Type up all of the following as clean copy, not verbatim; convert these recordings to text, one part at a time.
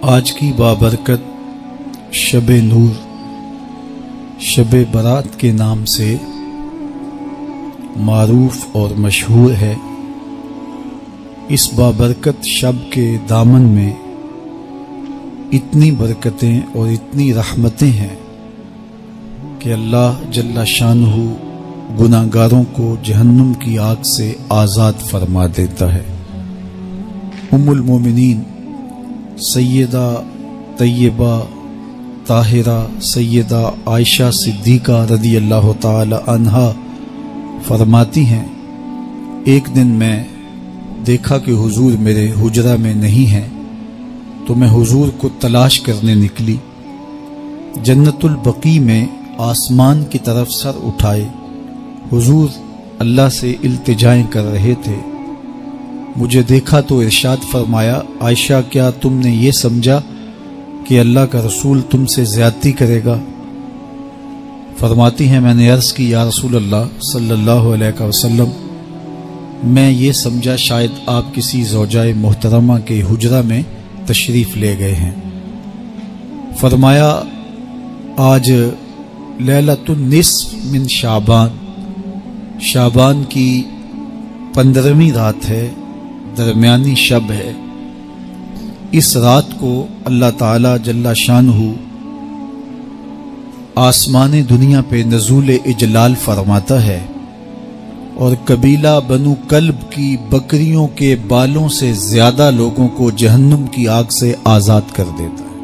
آج کی بابرکت شب نور شب برات کے نام سے معروف اور مشہور ہے۔ اس بابرکت شب کے دامن میں اتنی برکتیں اور اتنی رحمتیں ہیں کہ اللہ جل شانہ گناہگاروں کو جہنم کی آگ سے آزاد فرما دیتا ہے۔ ام المومنین سیدہ طیبہ طاہرہ سیدہ عائشہ صدیقہ رضی اللہ تعالی عنہا فرماتی ہیں، ایک دن میں دیکھا کہ حضور میرے حجرہ میں نہیں ہیں، تو میں حضور کو تلاش کرنے نکلی۔ جنت البقیع میں آسمان کی طرف سر اٹھائے حضور اللہ سے التجائیں کر رہے تھے۔ مجھے دیکھا تو ارشاد فرمایا، عائشہ کیا تم نے یہ سمجھا کہ اللہ کا رسول تم سے زیادتی کرے گا؟ فرماتی ہیں میں نے عرض کی یا رسول اللہ صلی اللہ علیہ وسلم، میں یہ سمجھا شاید آپ کسی زوجائے محترمہ کے حجرہ میں تشریف لے گئے ہیں۔ فرمایا آج لیلۃ النصف من شعبان کی 15ویں رات ہے، درمیانی شب ہے۔ اس رات کو اللہ تعالی جل شانہ آسمان دنیا پہ نزول اجلال فرماتا ہے اور قبیلہ بنو کلب کی بکریوں کے بالوں سے زیادہ لوگوں کو جہنم کی آگ سے آزاد کر دیتا ہے۔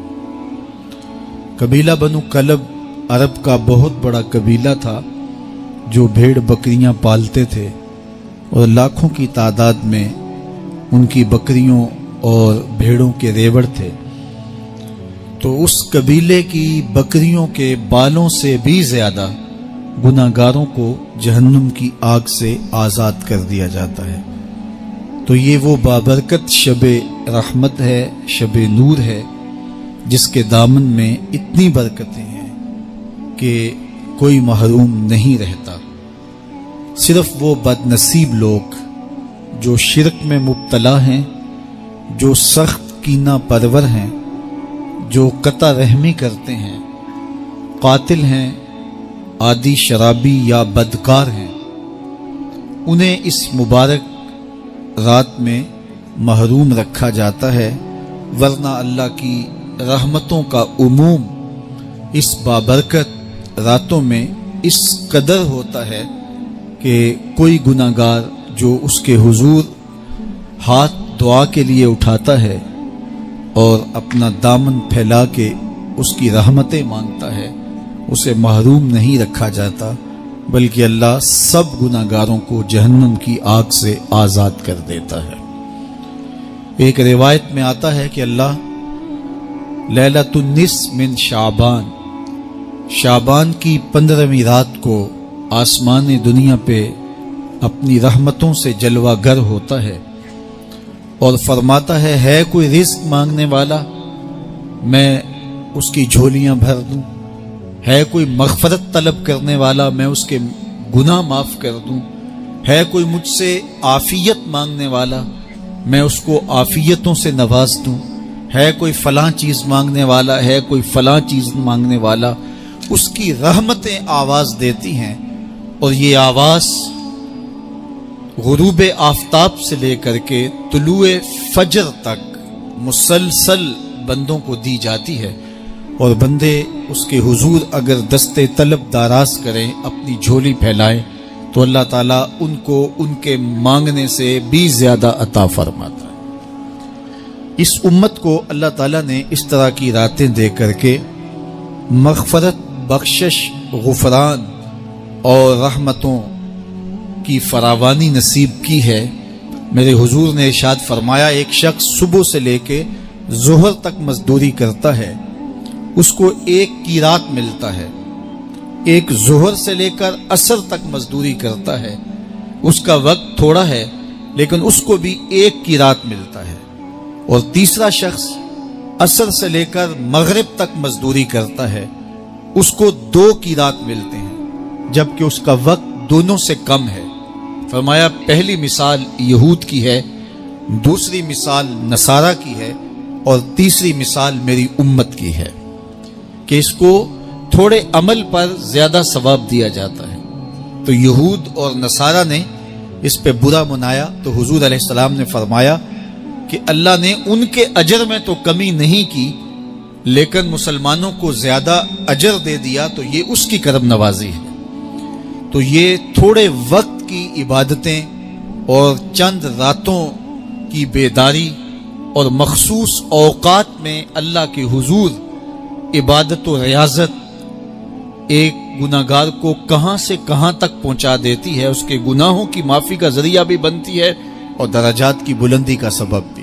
قبیلہ بنو کلب عرب کا بہت بڑا قبیلہ تھا جو بھیڑ بکریاں پالتے تھے اور لاکھوں کی تعداد میں ان کی بکریوں اور بھیڑوں کے ریوڑ تھے۔ تو اس قبیلے کی بکریوں کے بالوں سے بھی زیادہ گناہگاروں کو جہنم کی آگ سے آزاد کر دیا جاتا ہے۔ تو یہ وہ بابرکت شب رحمت ہے، شب نور ہے، جس کے دامن میں اتنی برکتیں ہیں کہ کوئی محروم نہیں رہتا۔ صرف وہ بد نصیب لوگ جو شرک میں مبتلا ہیں، جو سخت کینہ پرور ہیں، جو قطع رحمی کرتے ہیں، قاتل ہیں، عادی شرابی یا بدکار ہیں، انہیں اس مبارک رات میں محروم رکھا جاتا ہے، ورنہ اللہ کی رحمتوں کا عموم اس بابرکت راتوں میں اس قدر ہوتا ہے کہ کوئی گناہگار جو اس کے حضور ہاتھ دعا کے لیے اٹھاتا ہے اور اپنا دامن پھیلا کے اس کی رحمتیں مانگتا ہے، اسے محروم نہیں رکھا جاتا، بلکہ اللہ سب گناہگاروں کو جہنم کی آگ سے آزاد کر دیتا ہے۔ ایک روایت میں آتا ہے کہ اللہ لیلۃ النصف من شعبان کی 15ویں رات کو آسمان دنیا پہ اپنی رحمتوں سے جلوہ گر ہوتا ہے اور فرماتا ہے کوئی رزق مانگنے والا، میں اس کی جھولیاں بھر دوں، ہے کوئی مغفرت طلب کرنے والا، میں اس کے گناہ معاف کر دوں، ہے کوئی مجھ سے عافیت مانگنے والا، میں اس کو عافیتوں سے نواز دوں، ہے کوئی فلاں چیز مانگنے والا، ہے کوئی فلاں چیز مانگنے والا، اس کی رحمتیں آواز دیتی ہیں اور یہ آواز غروب آفتاب سے لے کر کے طلوع فجر تک مسلسل بندوں کو دی جاتی ہے، اور بندے اس کے حضور اگر دستے طلب دراز کریں، اپنی جھولی پھیلائیں، تو اللہ تعالیٰ ان کو ان کے مانگنے سے بھی زیادہ عطا فرماتا ہے۔ اس امت کو اللہ تعالیٰ نے اس طرح کی راتیں دے کر کے مغفرت، بخشش، غفران اور رحمتوں کی فراوانی نصیب کی ہے۔ میرے حضور نے ارشاد فرمایا ایک شخص صبح سے لے کے ظہر تک مزدوری کرتا ہے، اس کو ایک قیراط ملتا ہے۔ ایک ظہر سے لے کر عصر تک مزدوری کرتا ہے، اس کا وقت تھوڑا ہے لیکن اس کو بھی ایک قیراط ملتا ہے۔ اور تیسرا شخص عصر سے لے کر مغرب تک مزدوری کرتا ہے، اس کو 2 قیراط ملتے ہیں، جبکہ اس کا وقت دونوں سے کم ہے۔ فرمایا پہلی مثال یہود کی ہے، دوسری مثال نصارہ کی ہے، اور تیسری مثال میری امت کی ہے کہ اس کو تھوڑے عمل پر زیادہ ثواب دیا جاتا ہے۔ تو یہود اور نصارہ نے اس پہ برا منایا تو حضور علیہ السلام نے فرمایا کہ اللہ نے ان کے اجر میں تو کمی نہیں کی، لیکن مسلمانوں کو زیادہ اجر دے دیا، تو یہ اس کی کرم نوازی ہے۔ تو یہ تھوڑے وقت کی عبادتیں اور چند راتوں کی بیداری اور مخصوص اوقات میں اللہ کے حضور عبادت و ریاضت ایک گناہگار کو کہاں سے کہاں تک پہنچا دیتی ہے، اس کے گناہوں کی معافی کا ذریعہ بھی بنتی ہے اور درجات کی بلندی کا سبب بھی۔